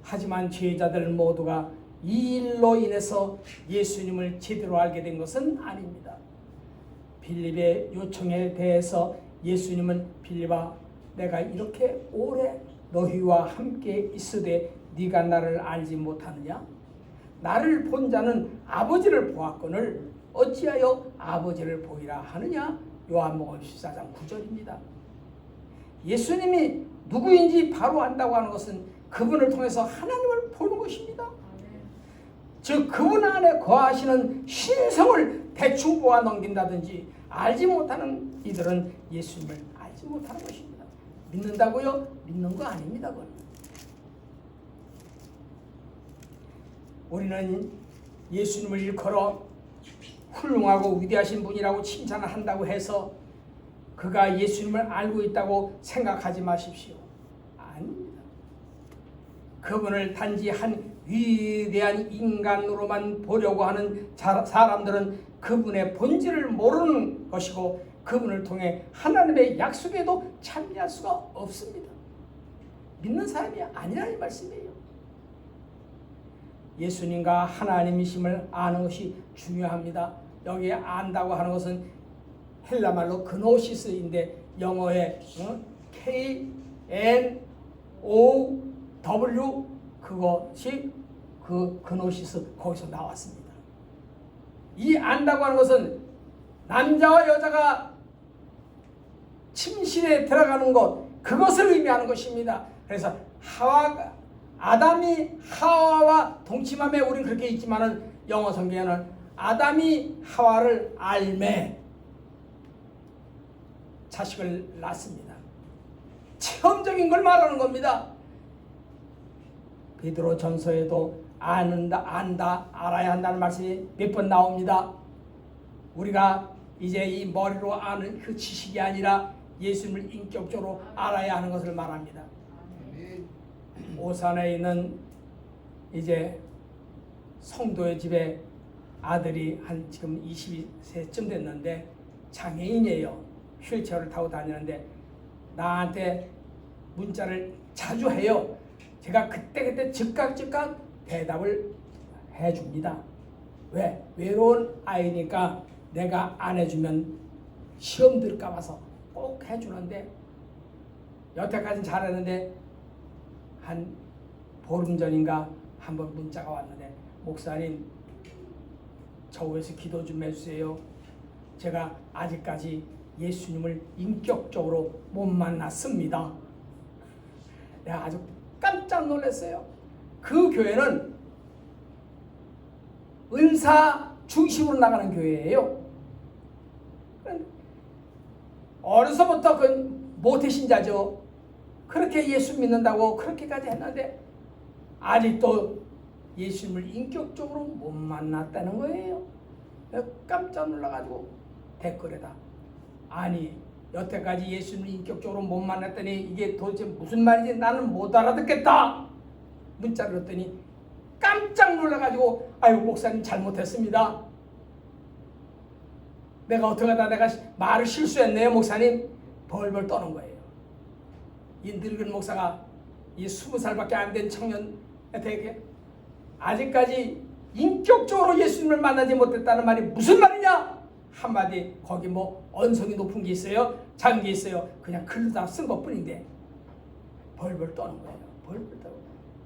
하지만 제자들 모두가 이 일로 인해서 예수님을 제대로 알게 된 것은 아닙니다. 빌립의 요청에 대해서 예수님은 빌립아, 내가 이렇게 오래 너희와 함께 있으되 네가 나를 알지 못하느냐? 나를 본 자는 아버지를 보았거늘 어찌하여 아버지를 보이라 하느냐? 요한복음 14장 9절입니다. 예수님이 누구인지 바로 안다고 하는 것은 그분을 통해서 하나님을 보는 것입니다. 즉 그분 안에 거하시는 신성을 대충 보아 넘긴다든지 알지 못하는 이들은 예수님을 알지 못하는 것입니다. 믿는다고요? 믿는 거 아닙니다. 그건. 우리는 예수님을 일컬어 훌륭하고 위대하신 분이라고 칭찬을 한다고 해서 그가 예수님을 알고 있다고 생각하지 마십시오. 아닙니다. 그분을 단지 한 위대한 인간으로만 보려고 하는 사람들은 그분의 본질을 모르는 것이고 그분을 통해 하나님의 약속에도 참여할 수가 없습니다. 믿는 사람이 아니라는 말씀이에요. 예수님과 하나님이심을 아는 것이 중요합니다. 여기에 안다고 하는 것은 헬라말로 그노시스인데 영어에 K-N-O-W 그것이 그 그노시스 거기서 나왔습니다. 이 안다고 하는 것은 남자와 여자가 침실에 들어가는 것 그것을 의미하는 것입니다. 그래서 아담이 하와와 동침함에 우리는 그렇게 있지만은 영어 성경에는 아담이 하와를 알매 자식을 낳습니다. 체험적인 걸 말하는 겁니다. 베드로 전서에도 안다, 알아야 한다는 말씀이 몇 번 나옵니다. 우리가 이제 이 머리로 아는 그 지식이 아니라 예수님을 인격적으로 알아야 하는 것을 말합니다. 오산에 있는 이제 성도의 집에 아들이 한 지금 22세쯤 됐는데 장애인이에요. 휠체어를 타고 다니는데 나한테 문자를 자주 해요. 제가 그때 즉각 대답을 해줍니다. 왜? 외로운 아이니까 내가 안 해주면 시험 들까 봐서 꼭 해주는데 여태까지는 잘했는데 한 보름 전인가 한번 문자가 왔는데 목사님 저 위해서 기도 좀 해주세요. 제가 아직까지 예수님을 인격적으로 못 만났습니다. 내가 아주 깜짝 놀랐어요. 그 교회는 은사 중심으로 나가는 교회예요. 어려서부터 그 모태신자죠. 그렇게 예수 믿는다고 그렇게까지 했는데 아직도 예수님을 인격적으로 못 만났다는 거예요. 깜짝 놀라가지고 댓글에다 아니 여태까지 예수님을 인격적으로 못 만났더니 이게 도대체 무슨 말인지 나는 못 알아듣겠다 문자를 했더니 깜짝 놀라가지고 아유 목사님 잘못했습니다. 내가 어떻게 하다 내가 말을 실수했네요 목사님. 벌벌 떠는 거예요. 이 늙은 목사가 이 20살밖에 안 된 청년한테 아직까지 인격적으로 예수님을 만나지 못했다는 말이 무슨 말이냐? 한마디 거기 뭐 언성이 높은 게 있어요? 작은 게 있어요? 그냥 글로다 쓴 것뿐인데 벌벌 떠는 거예요. 벌벌 떠고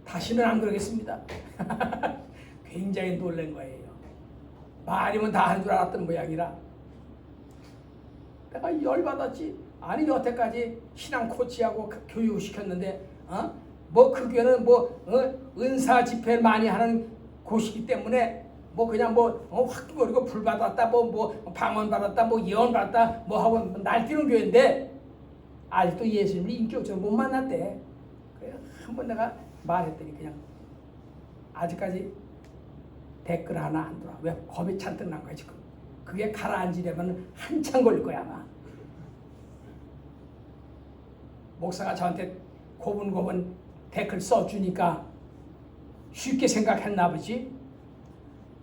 다시는 안 그러겠습니다. 굉장히 놀란 거예요. 말이면 다 한 줄 알았던 모양이라 내가 열받았지. 아니 여태까지 신앙 코치하고 교육을 시켰는데 뭐 그 교회는 은사 집회를 많이 하는 곳이기 때문에 뭐 그냥 확거리고 불 받았다 뭐 방언 받았다 뭐 예언 받았다 뭐 하고 날뛰는 교회인데 아직도 예수님을 인격적으로 못 만났대. 그래 한번 내가 말했더니 그냥 아직까지 댓글 하나 안 들어와. 왜 겁이 잔뜩 난 거야 지금. 그게 가라앉으려면 한참 걸릴 거야 아마. 목사가 저한테 고분고분 댓글 써주니까 쉽게 생각했나 보지.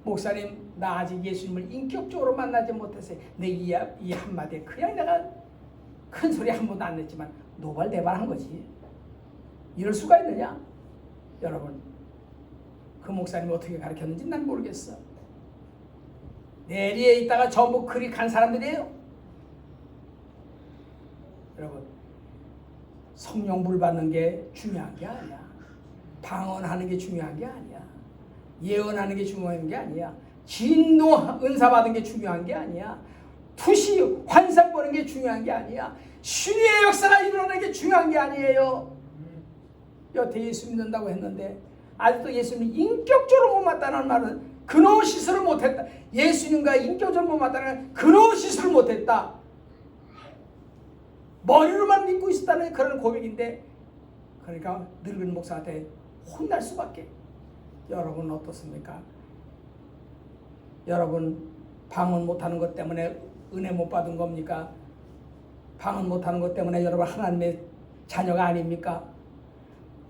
목사님 나 아직 예수님을 인격적으로 만나지 못했어요. 내 이 한마디에 그냥 내가 큰 소리 한 번도 안 냈지만 노발대발한 거지. 이럴 수가 있느냐. 여러분 그 목사님이 어떻게 가르쳤는지 난 모르겠어. 내리에 있다가 전부 그리 간 사람들이에요. 여러분 성령 불 받는 게 중요한 게 아니야. 방언하는 게 중요한 게 아니야. 예언하는 게 중요한 게 아니야. 진도 은사 받은 게 중요한 게 아니야. 투시 환상 보는 게 중요한 게 아니야. 신의 역사가 일어나는 게 중요한 게 아니에요. 여태 예수 믿는다고 했는데 아직도 예수님 인격적으로 못 맞다는 말은 근호시설을 못했다. 예수님과 인격적으로 못 맞다는 근호시설을 못했다. 머리로만 믿고 있었다는 그런 고백인데, 그러니까 늙은 목사한테 혼날 수밖에. 여러분 어떻습니까? 여러분 방언 못하는 것 때문에 은혜 못 받은 겁니까? 방언 못하는 것 때문에 여러분 하나님의 자녀가 아닙니까?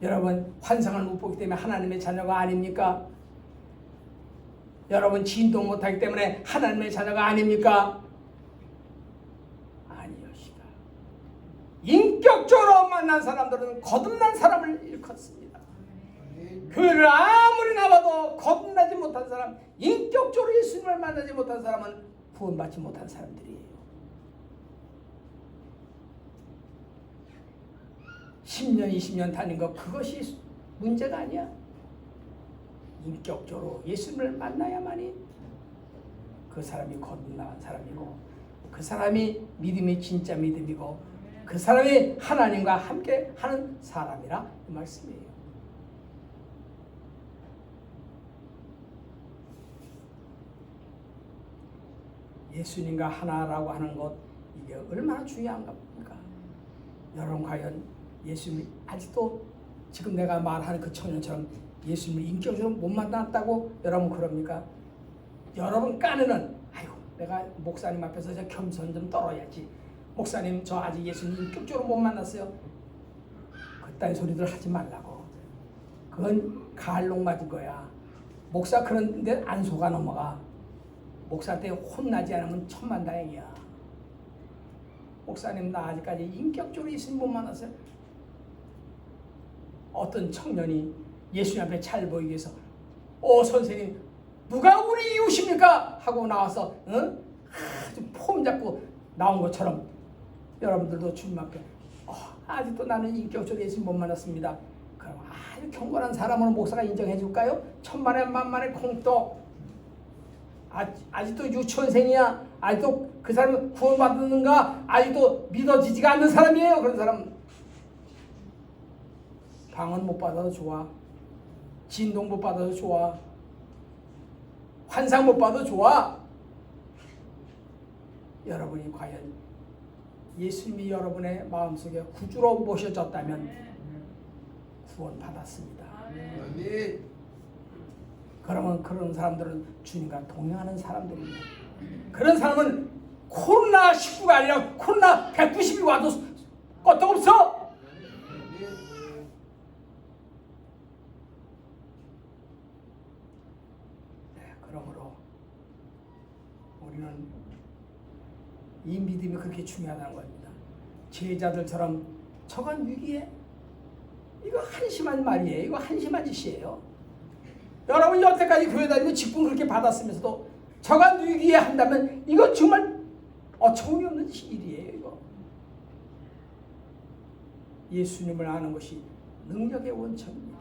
여러분 환상을 못 보기 때문에 하나님의 자녀가 아닙니까? 여러분 진동 못하기 때문에 하나님의 자녀가 아닙니까? 아니요시다. 인격적으로 만난 사람들은 거듭난 사람을 일컫습니다. 교회를 아무리 나와도 거듭나지 못한 사람, 인격적으로 예수님을 만나지 못한 사람은 구원받지 못한 사람들이에요. 10년, 20년 다닌 거 그것이 문제가 아니야. 인격적으로 예수님을 만나야만이 그 사람이 거듭난 사람이고, 그 사람이 믿음이 진짜 믿음이고, 그 사람이 하나님과 함께 하는 사람이라 이 말씀이에요. 예수님과 하나라고 하는 것, 이게 얼마나 중요한 겁니까? 여러분 과연 예수님 아직도 지금 내가 말하는 그 청년처럼 예수님을 인격적으로 못 만났다고 여러분 그럽니까? 여러분 까느는 아이고 내가 목사님 앞에서 저 겸손 좀 떨어야지. 목사님 저 아직 예수님 인격적으로 못 만났어요. 그딴 소리들 하지 말라고. 그건 갈롱 맞은 거야. 목사 그런데 안 속아 넘어가. 목사한테 혼나지 않으면 천만다행이야. 목사님 나 아직까지 인격적으로 예수님 못 만났어요. 어떤 청년이 예수님 앞에 잘 보이기 위해서 선생님 누가 우리 이웃입니까? 하고 나와서 아주 폼 잡고 나온 것처럼 여러분들도 주님 앞에 아직도 나는 인격적으로 예수님 못 만났습니다. 그럼 아주 경건한 사람으로 목사가 인정해 줄까요? 천만에 만만에 콩떡. 아직도 유치원생이야. 아직도 그 사람이 구원받는가? 아직도 믿어지지가 않는 사람이에요. 그런 사람 방언 못 받아도 좋아. 진동 못 받아도 좋아. 환상 못 받아도 좋아. 여러분이 과연 예수님이 여러분의 마음속에 구주로 모셔졌다면 구원 받았습니다. 그러면 그런 사람들은 주님과 동행하는 사람들입니다. 그런 사람은 코로나19가 아니라 코로나 190이 와도 껐떡없어. 그러므로 우리는 이 믿음이 그렇게 중요하다는 겁니다. 제자들처럼 저간 위기에 이거 한심한 말이에요. 이거 한심한 짓이에요. 여러분 여태까지 교회 다니고 직분 그렇게 받았으면서도 저간 위기에 한다면 이거 정말 어처구니 없는 일이에요. 이거 예수님을 아는 것이 능력의 원천입니다.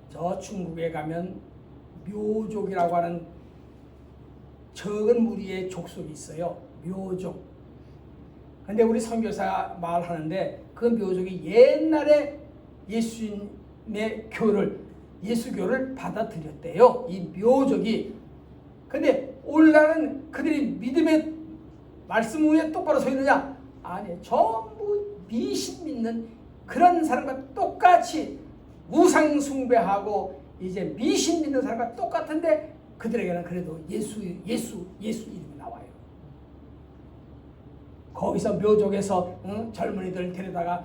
저 중국에 가면 묘족이라고 하는 적은 무리의 족속이 있어요. 묘족. 근데 우리 선교사가 말하는데 그 묘족이 옛날에 예수님의 예수교를 받아들였대요. 이 묘족이. 근데 오늘날은 그들이 믿음의 말씀 위에 똑바로 서 있느냐? 아니, 전부 미신 믿는 그런 사람과 똑같이 우상 숭배하고 이제 미신 믿는 사람과 똑같은데 그들에게는 그래도 예수 이름이 나와요. 거기서 묘족에서 젊은이들 데려다가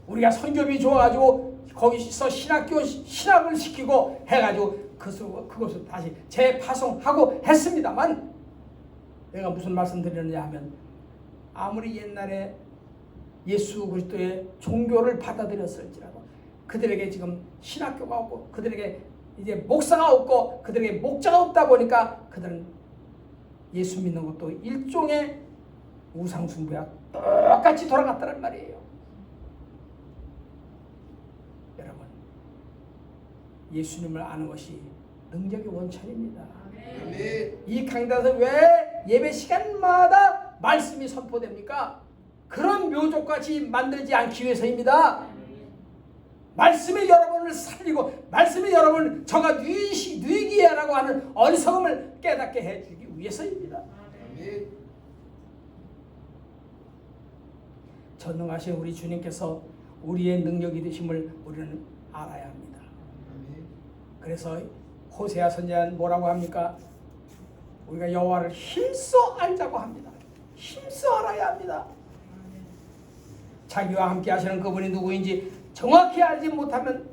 우리가 선교비 줘가지고 거기서 신학을 시키고 해가지고 그것을 다시 재파송하고 했습니다만 내가 무슨 말씀드리느냐 하면 아무리 옛날에 예수 그리스도의 종교를 받아들였을지라도 그들에게 지금 신학교가 없고 그들에게 이제 목사가 없고 그들에게 목자가 없다 보니까 그들은 예수 믿는 것도 일종의 우상 숭배와 똑같이 돌아갔다는 말이에요. 여러분, 예수님을 아는 것이 능력의 원천입니다. 이 강단에서 왜 예배 시간마다 말씀이 선포됩니까? 그런 묘족같이 만들지 않기 위해서입니다. 말씀이 여러분을 살리고 말씀이 여러분을 저가 뉘기야라고 하는 어리석음을 깨닫게 해주기 위해서입니다. 전능하신 우리 주님께서 우리의 능력이 되심을 우리는 알아야 합니다. 그래서 호세아 선지자는 뭐라고 합니까? 우리가 여호와를 힘써 알자고 합니다. 힘써 알아야 합니다. 자기와 함께 하시는 그분이 누구인지 정확히 알지 못하면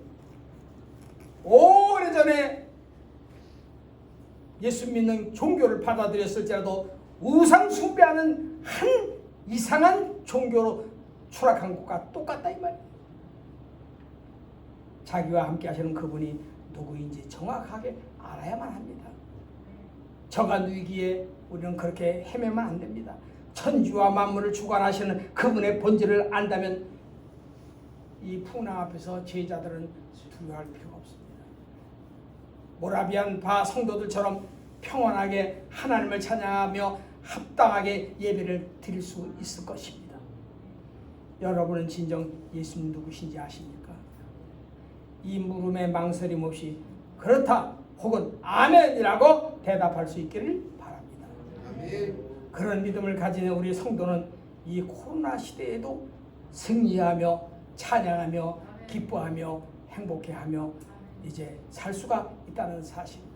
오래전에 예수 믿는 종교를 받아들였을지라도 우상 숭배하는 한 이상한 종교로 추락한 것과 똑같다 이 말이에요. 자기와 함께 하시는 그분이 누구인지 정확하게 알아야만 합니다. 저가 누이기에 우리는 그렇게 헤매면 안 됩니다. 천지와 만물을 주관하시는 그분의 본질을 안다면 이 풍랑 앞에서 제자들은 두려워할 필요가 없습니다. 모라비안 바 성도들처럼 평안하게 하나님을 찬양하며 합당하게 예배를 드릴 수 있을 것입니다. 여러분은 진정 예수님 누구신지 아십니까? 이 물음에 망설임 없이 그렇다 혹은 아멘이라고 대답할 수 있기를 바랍니다. 그런 믿음을 가진 우리 성도는 이 코로나 시대에도 승리하며 찬양하며 기뻐하며 행복해하며 이제 살 수가 있다는 사실입니다.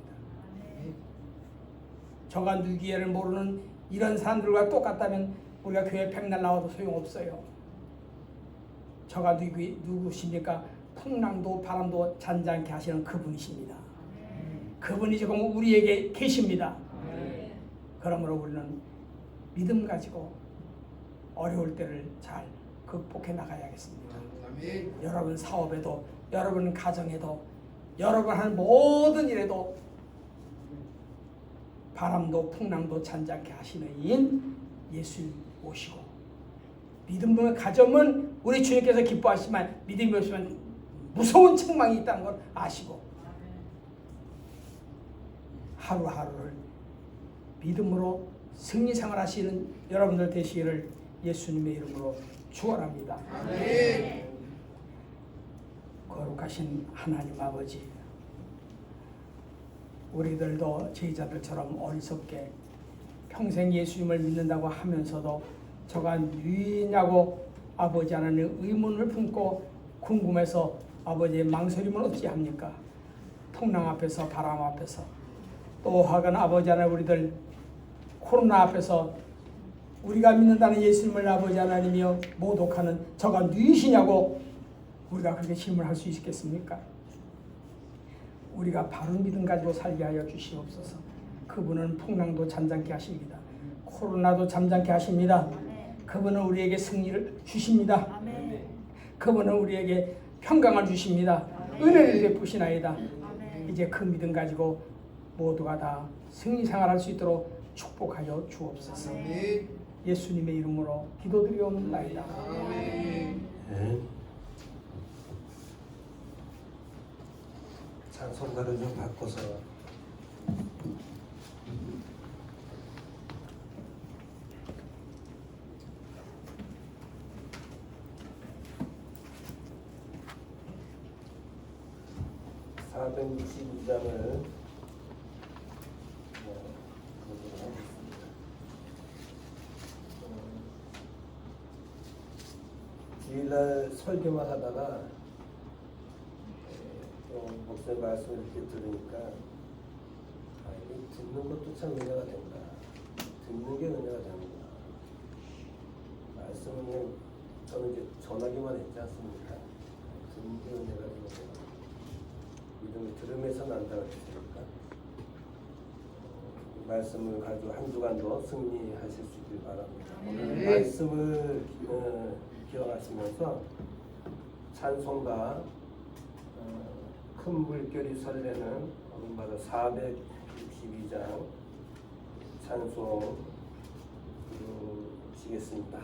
저가 누기를 모르는 이런 사람들과 똑같다면 우리가 교회 백날 나와도 소용없어요. 저가 누구십니까? 풍랑도 바람도 잔잔케 하시는 그분이십니다. 그분이 지금 우리에게 계십니다. 그러므로 우리는 믿음 가지고 어려울 때를 잘 극복해 나가야겠습니다. 여러분 사업에도 여러분 가정에도 여러분 하는 모든 일에도 바람도 풍랑도 잔잔케 하시는 이인 예수 오시고 믿음을 가져면 우리 주님께서 기뻐하시지만 믿음이 없으면 무서운 책망이 있다는 걸 아시고 하루하루를 믿음으로 승리생활 하시는 여러분들 되시기를 예수님의 이름으로 축원합니다. 거룩하신 하나님 아버지, 우리들도 제자들처럼 어리석게 평생 예수님을 믿는다고 하면서도 저가 누이냐고 아버지 하나님 의문을 품고 궁금해서 아버지의 망설임은 어찌 합니까? 풍랑 앞에서 바람 앞에서 또 하건 아버지 하나님 우리들 코로나 앞에서 우리가 믿는다는 예수님을 아버지 하나님이여 모독하는 저가 누이시냐고 우리가 그렇게 질문할 수 있겠습니까? 우리가 바른 믿음 가지고 살게 하여 주시옵소서. 그분은 풍랑도 잠잠케 하십니다. 코로나도 잠잠케 하십니다. 그분은 우리에게 승리를 주십니다. 그분은 우리에게 평강을 주십니다. 은혜를 베푸시나이다. 이제 그 믿음 가지고 모두가 다 승리 생활할 수 있도록 축복하여 주옵소서. 예수님의 이름으로 기도드리옵나이다. 찬송가를 좀 바꿔서 (462장을) 주일날 설교만 하다가 목사님 말씀을 이렇게 들으니까 듣는 것도 참 은혜가 된다. 듣는 게 은혜가 되는구나. 말씀은 그냥 저는 이제 전하기만 했지 않습니까? 듣는 게 은혜가 되는구나. 믿음을 들으면서 난다 그랬으니까 말씀을 가지고 한 주간도 승리하실 수 있길 바랍니다. 오늘 말씀을 기억하시면서 찬송가 큰 물결이 설레는 오늘마다 462장 찬송 부르시겠습니다.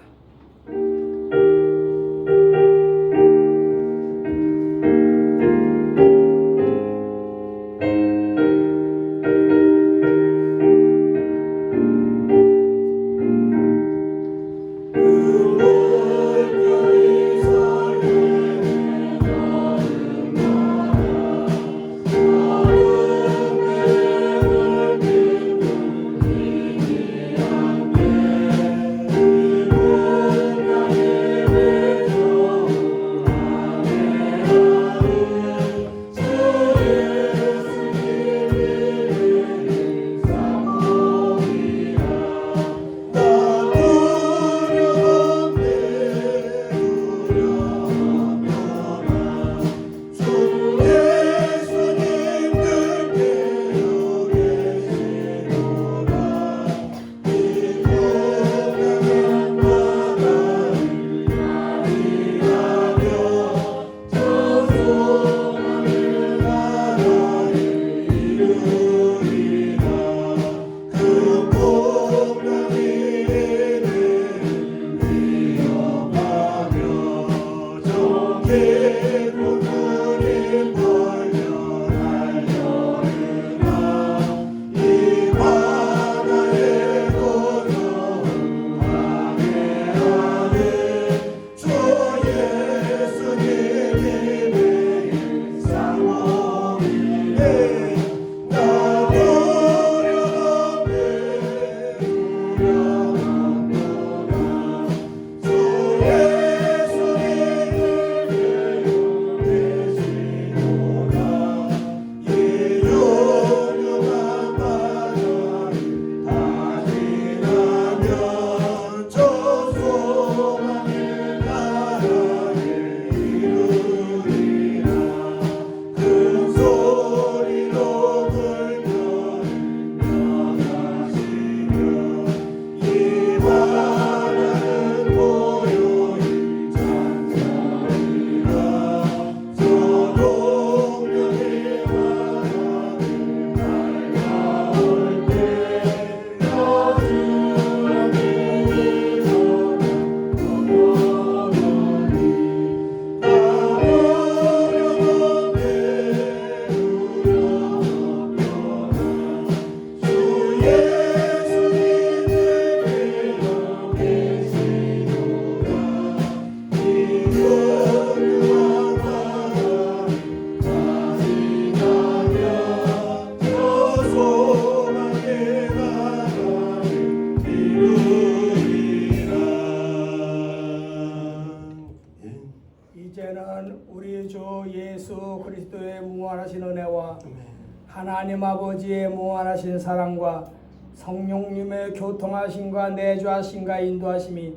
하나님 아버지의 무한하신 사랑과 성령님의 교통하심과 내주하심과 인도하심이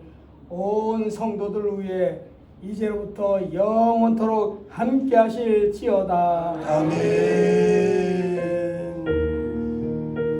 온 성도들 위해 이제부터 영원토록 함께 하실지어다. 아멘.